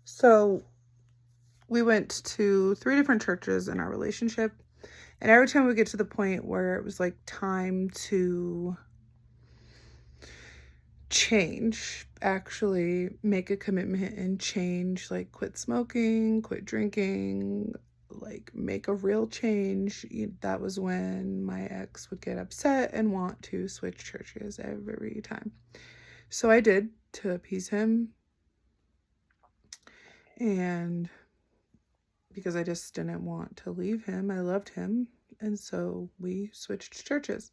So we went to 3 different churches in our relationship. And every time we get to the point where it was like time to change, actually make a commitment and change, like quit smoking, quit drinking, like make a real change, that was when my ex would get upset and want to switch churches every time. So I did, to appease him, and because I just didn't want to leave him. I loved him, and so we switched churches.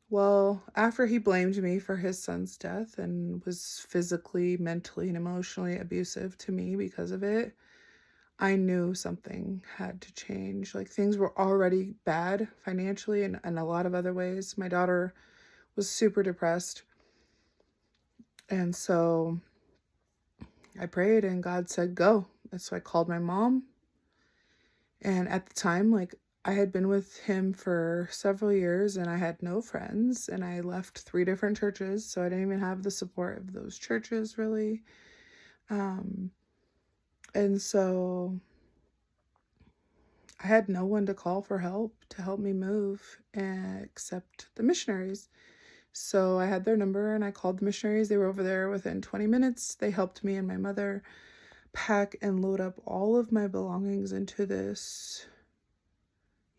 Well, after he blamed me for his son's death and was physically, mentally, and emotionally abusive to me because of it, I knew something had to change. Like, things were already bad financially and in a lot of other ways. My daughter was super depressed. And so I prayed and God said, go. And so I called my mom. And at the time, like, I had been with him for several years and I had no friends, and I left 3 different churches, so I didn't even have the support of those churches really. And so I had no one to call for help to help me move except the missionaries. So I had their number and I called the missionaries. They were over there within 20 minutes. They helped me and my mother pack and load up all of my belongings into this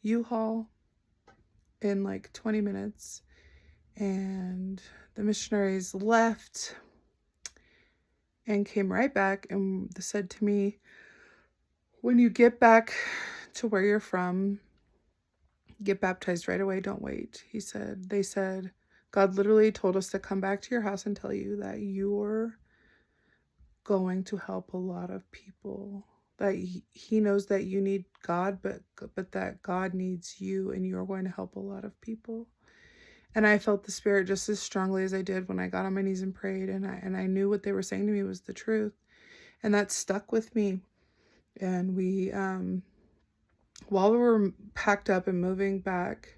U-Haul in like 20 minutes. And the missionaries left and came right back and said to me, when you get back to where you're from, get baptized right away. Don't wait. They said, God literally told us to come back to your house and tell you that you're going to help a lot of people. That he knows that you need God, but that God needs you, and you're going to help a lot of people. And I felt the Spirit just as strongly as I did when I got on my knees and prayed, and I knew what they were saying to me was the truth, and that stuck with me. And we, while we were packed up and moving back